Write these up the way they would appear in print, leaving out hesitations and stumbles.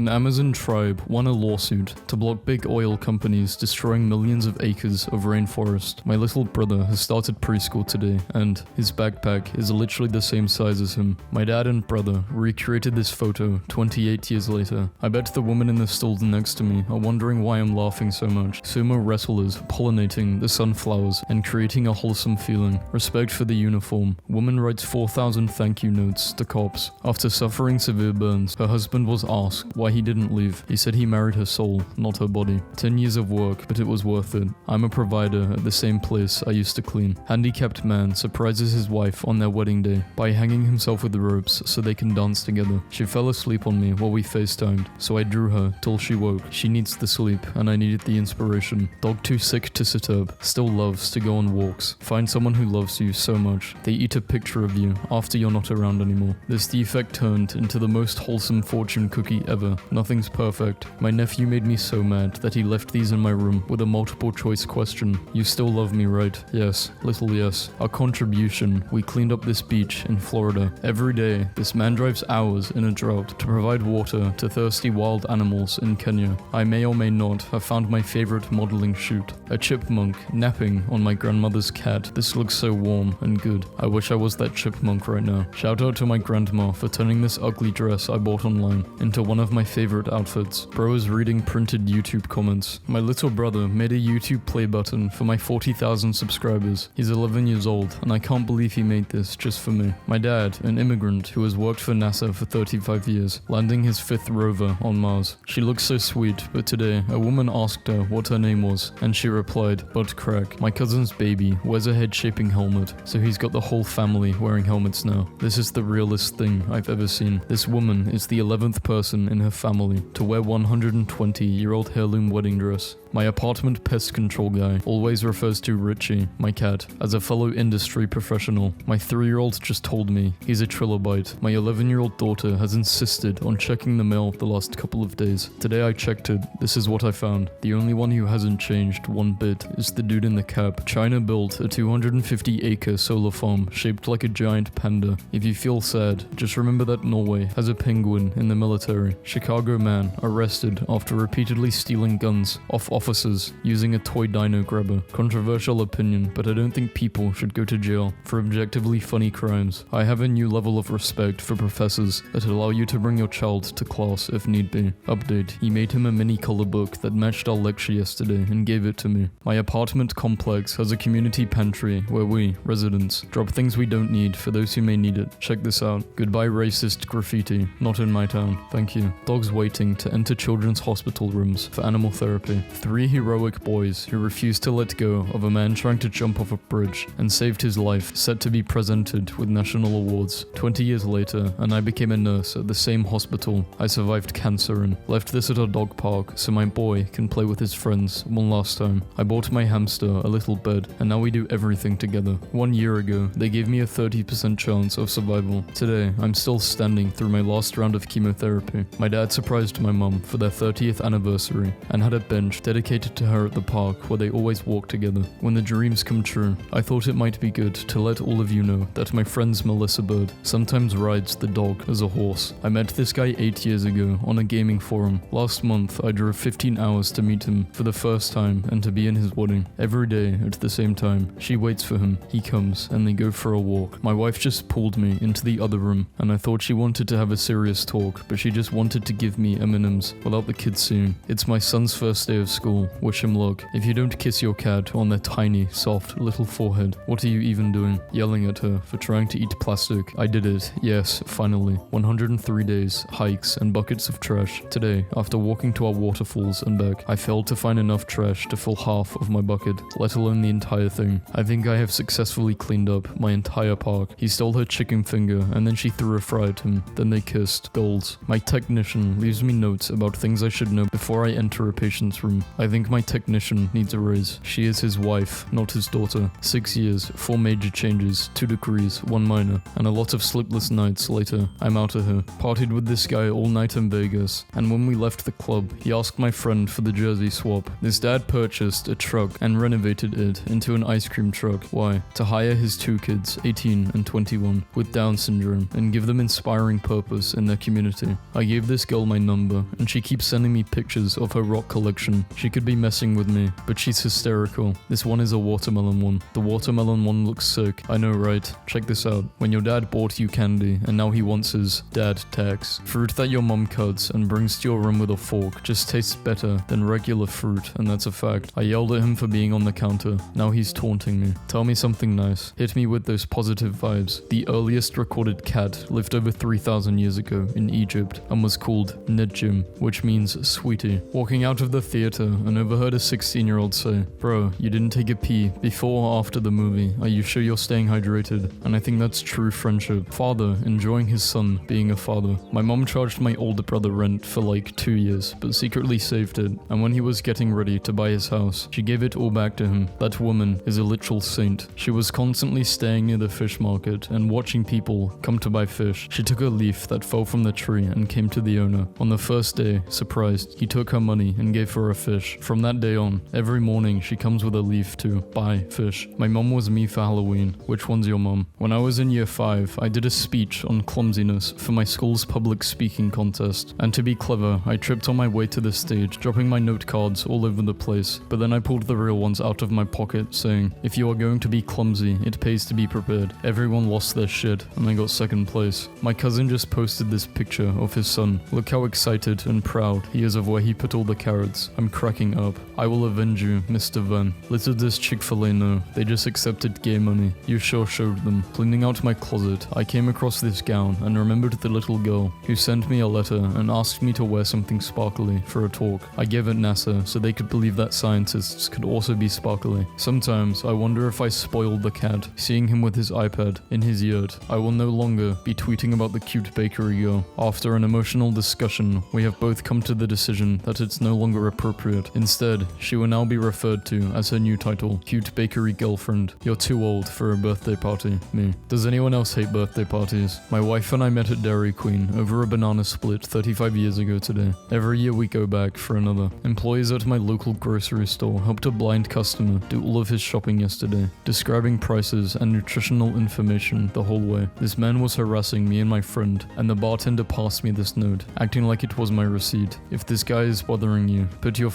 An Amazon tribe won a lawsuit to block big oil companies destroying millions of acres of rainforest. My little brother has started preschool today, and his backpack is literally the same size as him. My dad and brother recreated this photo 28 years later. I bet the woman in the stall next to me are wondering why I'm laughing so much. Sumo wrestlers pollinating the sunflowers and creating a wholesome feeling. Respect for the uniform. Woman writes 4,000 thank you notes to cops. After suffering severe burns, her husband was asked why he didn't leave. He said he married her soul, not her body. 10 years of work, but it was worth it. I'm a provider at the same place I used to clean. Handicapped man surprises his wife on their wedding day by hanging himself with the ropes so they can dance together. She fell asleep on me while we FaceTimed, so I drew her till she woke. She needs the sleep, and I needed the inspiration. Dog too sick to sit up, still loves to go on walks. Find someone who loves you so much, they eat a picture of you after you're not around anymore. This defect turned into the most wholesome fortune cookie ever. Nothing's perfect. My nephew made me so mad that he left these in my room with a multiple choice question. You still love me, right? Yes. Little yes. Our contribution. We cleaned up this beach in Florida. Every day, this man drives hours in a drought to provide water to thirsty wild animals in Kenya. I may or may not have found my favorite modeling shoot. A chipmunk napping on my grandmother's cat. This looks so warm and good. I wish I was that chipmunk right now. Shout out to my grandma for turning this ugly dress I bought online into one of my favorite outfits. Bro is reading printed YouTube comments. My little brother made a YouTube play button for my 40,000 subscribers. He's 11 years old, and I can't believe he made this just for me. My dad, an immigrant who has worked for NASA for 35 years, landing his 5th rover on Mars. She looks so sweet, but today a woman asked her what her name was, and she replied, butt crack. My cousin's baby wears a head-shaping helmet, so he's got the whole family wearing helmets now. This is the realest thing I've ever seen. This woman is the 11th person in her family to wear 120-year-old heirloom wedding dress. My apartment pest control guy always refers to Richie, my cat, as a fellow industry professional. My 3-year-old just told me he's a trilobite. My 11-year-old daughter has insisted on checking the mail the last couple of days. Today I checked it. This is what I found. The only one who hasn't changed one bit is the dude in the cap. China built a 250-acre solar farm shaped like a giant panda. If you feel sad, just remember that Norway has a penguin in the military. Chicago man arrested after repeatedly stealing guns off officers using a toy dino grabber. Controversial opinion, but I don't think people should go to jail for objectively funny crimes. I have a new level of respect for professors that allow you to bring your child to class if need be. Update, he made him a mini color book that matched our lecture yesterday and gave it to me. My apartment complex has a community pantry where we, residents, drop things we don't need for those who may need it. Check this out. Goodbye racist graffiti. Not in my town. Thank you. Dogs waiting to enter children's hospital rooms for animal therapy. 3 heroic boys who refused to let go of a man trying to jump off a bridge and saved his life, set to be presented with national awards. 20 years later, and I became a nurse at the same hospital I survived cancer in. Left this at a dog park so my boy can play with his friends one last time. I bought my hamster a little bed, and now we do everything together. 1 year ago, they gave me a 30% chance of survival. Today, I'm still standing through my last round of chemotherapy. My dad surprised my mum for their 30th anniversary and had a bench dedicated to her at the park where they always walk together. When the dreams come true, I thought it might be good to let all of you know that my friend's Melissa Bird sometimes rides the dog as a horse. I met this guy 8 years ago on a gaming forum. Last month, I drove 15 hours to meet him for the first time and to be in his wedding. Every day at the same time, she waits for him, he comes, and they go for a walk. My wife just pulled me into the other room, and I thought she wanted to have a serious talk, but she just wanted to give me M&Ms without the kids seeing. It's my son's first day of school. Wish him luck. If you don't kiss your cat on their tiny, soft, little forehead, what are you even doing? Yelling at her for trying to eat plastic. I did it. Yes, finally. 103 days, hikes, and buckets of trash. Today, after walking to our waterfalls and back, I failed to find enough trash to fill half of my bucket, let alone the entire thing. I think I have successfully cleaned up my entire park. He stole her chicken finger, and then she threw a fry at him. Then they kissed. Goals. My technician leaves me notes about things I should know before I enter a patient's room. I think my technician needs a raise. She is his wife, not his daughter. 6 years, 4 major changes, 2 degrees, 1 minor, and a lot of sleepless nights later, I'm out of here. Partied with this guy all night in Vegas, and when we left the club, he asked my friend for the jersey swap. This dad purchased a truck and renovated it into an ice cream truck. Why? To hire his 2 kids, 18 and 21, with Down syndrome, and give them inspiring purpose in their community. I gave this girl my number, and she keeps sending me pictures of her rock collection. She could be messing with me, but she's hysterical. This one is a watermelon one. The watermelon one looks sick. I know, right? Check this out. When your dad bought you candy, and now he wants his dad tax. Fruit that your mom cuts and brings to your room with a fork just tastes better than regular fruit, and that's a fact. I yelled at him for being on the counter. Now he's taunting me. Tell me something nice. Hit me with those positive vibes. The earliest recorded cat lived over 3,000 years ago in Egypt and was called Nedjim, which means sweetie. Walking out of the theater and overheard a 16-year-old say, "Bro, you didn't take a pee before or after the movie. Are you sure you're staying hydrated?" And I think that's true friendship. Father enjoying his son being a father. My mom charged my older brother rent for like 2 years, but secretly saved it. And when he was getting ready to buy his house, she gave it all back to him. That woman is a literal saint. She was constantly staying near the fish market and watching people come to buy fish. She took a leaf that fell from the tree and came to the owner. On the first day, surprised, he took her money and gave her a fish. From that day on, every morning she comes with a leaf to buy fish. My mom was me for Halloween. Which one's your mom? When I was in year 5, I did a speech on clumsiness for my school's public speaking contest. And to be clever, I tripped on my way to the stage, dropping my note cards all over the place. But then I pulled the real ones out of my pocket, saying, "If you are going to be clumsy, it pays to be prepared." Everyone lost their shit, and I got second place. My cousin just posted this picture of his son. Look how excited and proud he is of where he put all the carrots. I'm cracking up. I will avenge you, Mr. Van. Little does Chick-fil-A know, they just accepted gay money. You sure showed them. Cleaning out my closet, I came across this gown and remembered the little girl who sent me a letter and asked me to wear something sparkly for a talk. I gave it NASA so they could believe that scientists could also be sparkly. Sometimes I wonder if I spoiled the cat, seeing him with his iPad in his yurt. I will no longer be tweeting about the cute bakery girl. After an emotional discussion, we have both come to the decision that it's no longer appropriate. Instead, she will now be referred to as her new title, Cute Bakery Girlfriend. You're too old for a birthday party. Me. Does anyone else hate birthday parties? My wife and I met at Dairy Queen over a banana split 35 years ago today. Every year we go back for another. Employees at my local grocery store helped a blind customer do all of his shopping yesterday, describing prices and nutritional information the whole way. This man was harassing me and my friend, and the bartender passed me this note, acting like it was my receipt. If this guy is bothering you, put your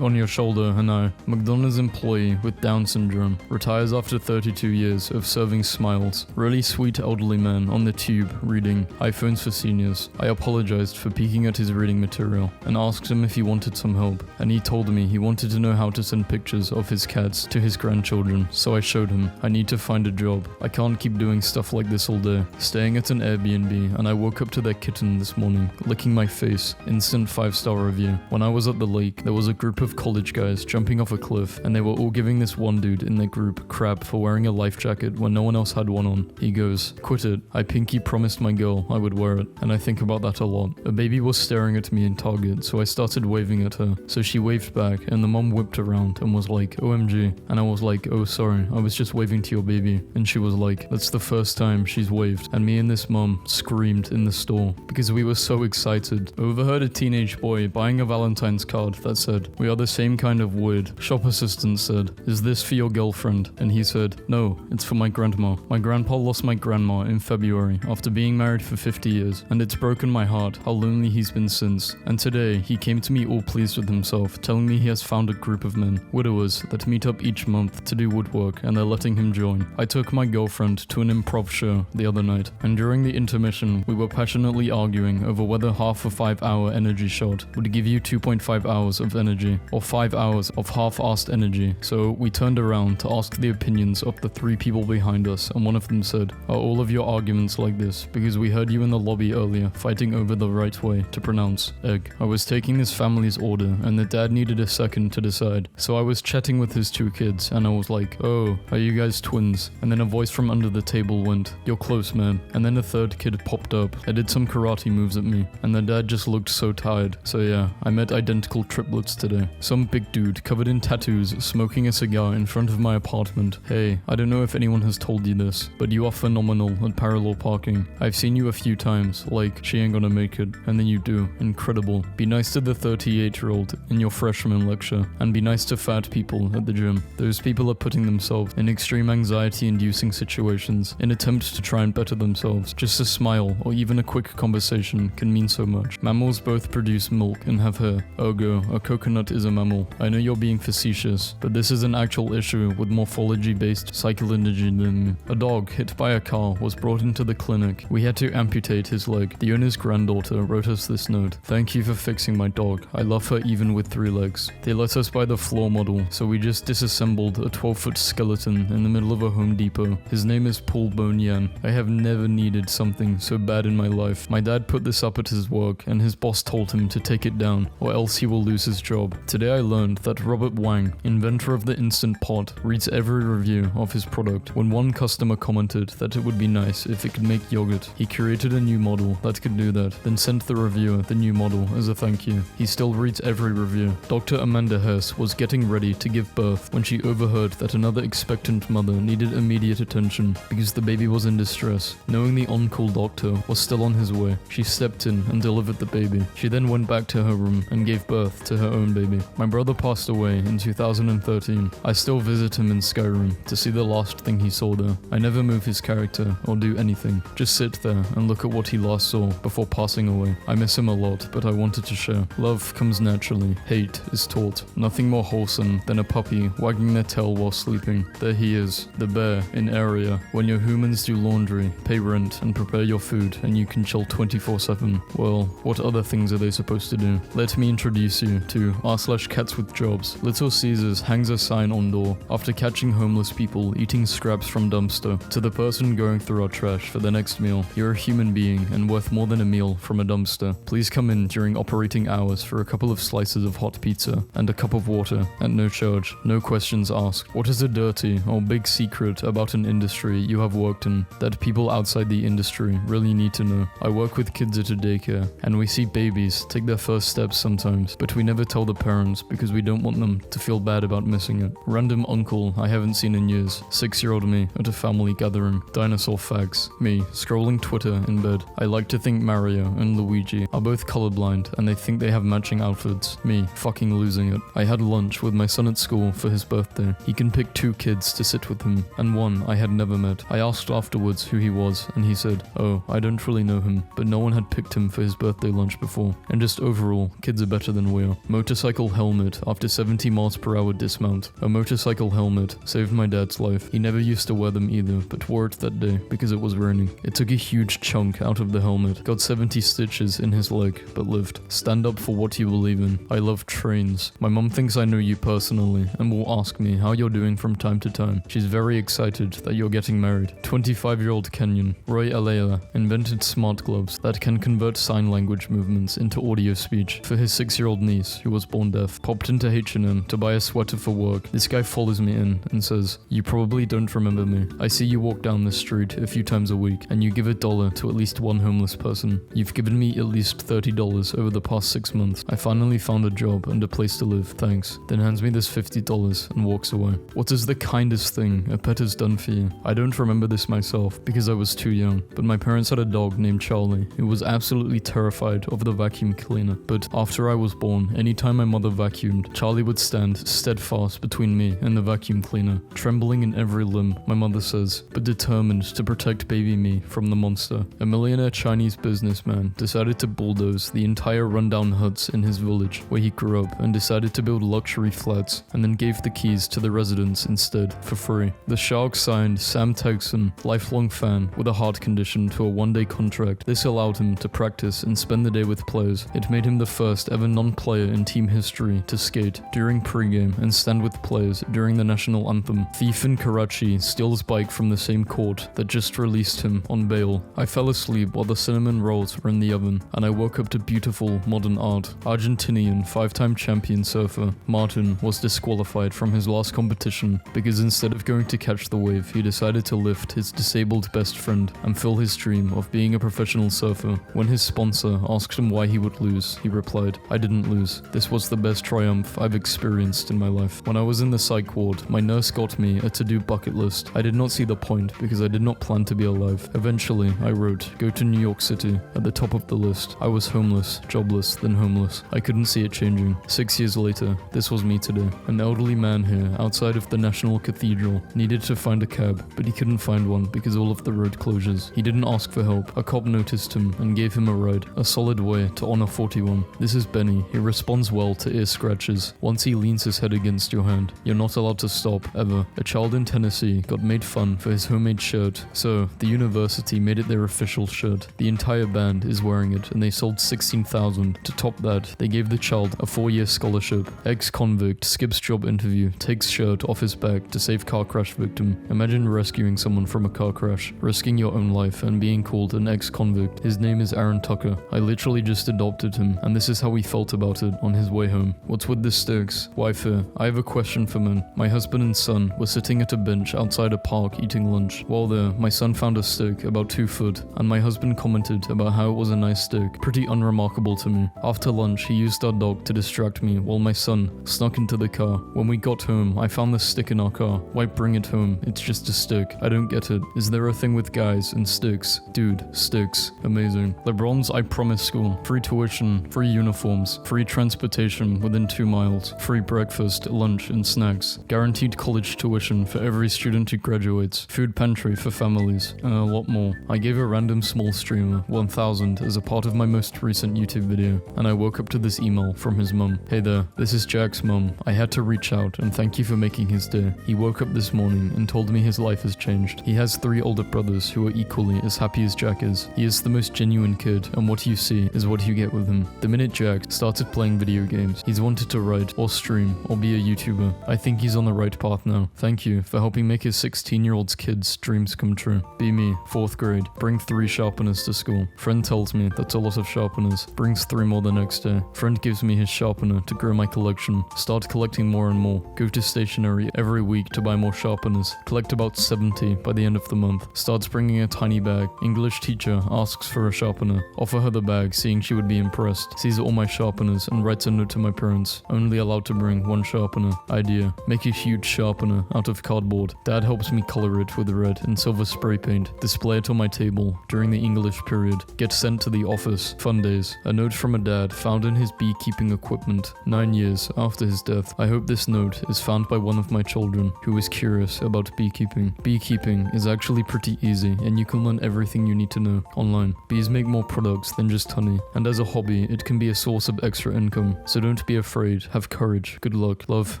on your shoulder. And I, McDonald's employee with Down syndrome, retires after 32 years of serving smiles. Really sweet elderly man on the tube reading iPhones for Seniors. I apologized for peeking at his reading material and asked him if he wanted some help, and he told me he wanted to know how to send pictures of his cats to his grandchildren, so I showed him. I need to find a job. I can't keep doing stuff like this all day. Staying at an Airbnb, and I woke up to their kitten this morning, licking my face. Instant 5-star review. When I was at the lake, there was a group of college guys jumping off a cliff, and they were all giving this one dude in their group crap for wearing a life jacket when no one else had one on. He goes, "Quit it. I pinky promised my girl I would wear it," and I think about that a lot. A baby was staring at me in Target, so I started waving at her. So she waved back, and the mom whipped around and was like, "OMG." And I was like, "Oh, sorry, I was just waving to your baby." And she was like, "That's the first time she's waved." And me and this mom screamed in the store because we were so excited. I overheard a teenage boy buying a Valentine's card that said, "We are the same kind of weird." Shop assistant said, "Is this for your girlfriend?" And he said, "No, it's for my grandma. My grandpa lost my grandma in February after being married for 50 years, and it's broken my heart how lonely he's been since. And today, he came to me all pleased with himself, telling me he has found a group of men, widowers, that meet up each month to do woodwork, and they're letting him join. I took my girlfriend to an improv show the other night, and during the intermission, we were passionately arguing over whether half a 5-hour energy shot would give you 2.5 hours of energy, or 5 hours of half-assed energy. So we turned around to ask the opinions of the 3 people behind us, and one of them said, "Are all of your arguments like this? Because we heard you in the lobby earlier fighting over the right way to pronounce egg." I was taking this family's order, and the dad needed a second to decide. So I was chatting with his 2 kids, and I was like, "Oh, are you guys twins?" And then a voice from under the table went, "You're close, man." And then a 3rd kid popped up. I did some karate moves at me, and the dad just looked so tired. So yeah, I met identical triplets today. Some big dude covered in tattoos smoking a cigar in front of my apartment. "Hey, I don't know if anyone has told you this, but you are phenomenal at parallel parking. I've seen you a few times, like, she ain't gonna make it, and then you do. Incredible. Be nice to the 38-year-old in your freshman lecture, and be nice to fat people at the gym. Those people are putting themselves in extreme anxiety-inducing situations in attempt to try and better themselves. Just a smile, or even a quick conversation conversation can mean so much. Mammals both produce milk and have hair, ergo, a coconut is a mammal. I know you're being facetious, but this is an actual issue with morphology-based psychology than a dog hit by a car was brought into the clinic. We had to amputate his leg. The owner's granddaughter wrote us this note. Thank you for fixing my dog. I love her even with 3 legs. They let us buy the floor model, so we just disassembled a 12-foot skeleton in the middle of a Home Depot. His name is Paul Bone Yan. I have never needed something so bad in my life. My dad put this up at his work, and his boss told him to take it down, or else he will lose his job. Today I learned that Robert Wang, inventor of the Instant Pot, reads every review of his product. When one customer commented that it would be nice if it could make yogurt, he created a new model that could do that, then sent the reviewer the new model as a thank you. He still reads every review. Dr. Amanda Hess was getting ready to give birth when she overheard that another expectant mother needed immediate attention because the baby was in distress. Knowing the on-call doctor was still on his way, she stepped in and delivered the baby. She then went back to her room and gave birth to her own baby. My brother passed away in 2013. I still visit him in Skyrim to see the last thing he saw there. I never move his character or do anything, just sit there and look at what he last saw before passing away. I miss him a lot, but I wanted to share. Love comes naturally, hate is taught. Nothing more wholesome than a puppy wagging their tail while sleeping. There he is, the bear in Area. When your humans do laundry, pay rent, and prepare your food, and you can chill 24/7. Well, what other things are they supposed to do? Let me introduce you to r/cats with jobs. Little Caesars hangs a sign on door after catching homeless people eating scraps from dumpster. To the person going through our trash for the next meal, you're a human being and worth more than a meal from a dumpster. Please come in during operating hours for a couple of slices of hot pizza and a cup of water at no charge. No questions asked. What is a dirty or big secret about an industry you have worked in that people outside the industry really need to know? I work with kids at a daycare, and we see babies take their first steps sometimes, but we never tell the parents because we don't want them to feel bad about missing it. Random uncle I haven't seen in years. 6-year-old me at a family gathering. Dinosaur fags. Me, scrolling Twitter in bed. I like to think Mario and Luigi are both colorblind and they think they have matching outfits. Me, fucking losing it. I had lunch with my son at school for his birthday. He can pick 2 kids to sit with him, and one I had never met. I asked afterwards who he was, and he said, "Oh, I don't really know him," but no one had picked him for his birthday lunch before. And just overall, kids are better than we are. Motorcycle helmet after 70 miles per hour dismount. A motorcycle helmet saved my dad's life. He never used to wear them either, but wore it that day because it was raining. It took a huge chunk out of the helmet. Got 70 stitches in his leg, but lived. Stand up for what you believe in. I love trains. My mom thinks I know you personally and will ask me how you're doing from time to time. She's very excited that you're getting married. 25-year-old Kenyan Roy Alea invented smart gloves that can convert sign language movements into audio speech for his 6-year-old niece who was born deaf. Popped into H&M to buy a sweater for work. This guy follows me in and says, "You probably don't remember me. I see you walk down this street a few times a week and you give $1 to at least one homeless person. You've given me at least $30 over the past 6 months. I finally found a job and a place to live. Thanks." Then hands me this $50 and walks away. What is the kindest thing a pet has done for you? I don't remember this myself because I was too young, but my parents had a dog named Charlie who was absolutely terrified of the vacuum cleaner. But after I was born, anytime my mother vacuumed, Charlie would stand steadfast between me and the vacuum cleaner, trembling in every limb, my mother says, but determined to protect baby me from the monster. A millionaire Chinese businessman decided to bulldoze the entire rundown huts in his village where he grew up and decided to build luxury flats and then gave the keys to the residents instead for free. The Sharks signed Sam Tegson, lifelong fan with a heart condition, to a one-day contract. This allowed him to practice and spend the day with players. It made him the first ever non-player in team history to skate during pregame and stand with players during the national anthem. Thief in Karachi steals bike from the same court that just released him on bail. I fell asleep while the cinnamon rolls were in the oven, and I woke up to beautiful modern art. Argentinian 5-time champion surfer Martin was disqualified from his last competition because instead of going to catch the wave, he decided to lift his disabled best friend and fill his dream of being a professional surfer. When his sponsor asked him why he would lose, he replied, "I didn't lose. This was the best triumph I've experienced in my life." When I was in the psych ward, my nurse got me a to-do bucket list. I did not see the point because I did not plan to be alive. Eventually, I wrote, "Go to New York City," at the top of the list. I was homeless, jobless, then homeless. I couldn't see it changing. 6 years later, this was me today. An elderly man here, outside of the National Cathedral, needed to find a cab, but he couldn't find one because all of the road closures. He didn't ask for help. A cop noticed noticed him and gave him a ride. A solid way to honor 41. This is Benny. He responds well to ear scratches. Once he leans his head against your hand, you're not allowed to stop, ever. A child in Tennessee got made fun for his homemade shirt, so the university made it their official shirt. The entire band is wearing it, and they sold 16,000. To top that, they gave the child a 4-year scholarship. Ex-convict skips job interview, takes shirt off his back to save car crash victim. Imagine rescuing someone from a car crash, risking your own life, and being called an ex-convict. His name is Aaron Tucker. I literally just adopted him, and this is how he felt about it on his way home. What's with the sticks? Why fear? I have a question for men. My husband and son were sitting at a bench outside a park eating lunch. While there, my son found a stick about 2 foot, and my husband commented about how it was a nice stick. Pretty unremarkable to me. After lunch, he used our dog to distract me while my son snuck into the car. When we got home, I found the stick in our car. Why bring it home? It's just a stick. I don't get it. Is there a thing with guys and sticks? Dude, sticks. Amazing. LeBron's I Promise School. Free tuition, free uniforms, free transportation within 2 miles, free breakfast, lunch, and snacks. Guaranteed college tuition for every student who graduates. Food pantry for families, and a lot more. I gave a random small streamer 1,000 as a part of my most recent YouTube video, and I woke up to this email from his mum. Hey there, this is Jack's mum. I had to reach out and thank you for making his day. He woke up this morning and told me his life has changed. He has 3 older brothers who are equally as happy as Jack is. He is the most genuine kid, and what you see is what you get with him. The minute Jack started playing video games, he's wanted to write or stream or be a YouTuber. I think he's on the right path now. Thank you for helping make his 16-year-old kid's dreams come true. Be me, 4th grade. Bring 3 sharpeners to school. Friend tells me that's a lot of sharpeners. Brings 3 more the next day. Friend gives me his sharpener to grow my collection. Start collecting more and more. Go to stationery every week to buy more sharpeners. Collect about 70 by the end of the month. Starts bringing a tiny bag. English teacher asks for a sharpener. Offer her the bag, seeing she would be impressed. Sees all my sharpeners and writes a note to my parents. Only allowed to bring 1 sharpener. Idea. Make a huge sharpener out of cardboard. Dad helps me color it with red and silver spray paint. Display it on my table during the English period. Get sent to the office. Fun days. A note from a dad found in his beekeeping equipment 9 years after his death. I hope this note is found by one of my children who is curious about beekeeping. Beekeeping is actually pretty easy, and you can learn everything you need to know online. Bees make more products than just honey, and as a hobby, it can be a source of extra income. So don't be afraid. Have courage. Good luck. Love,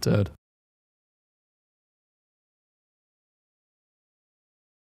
Dad.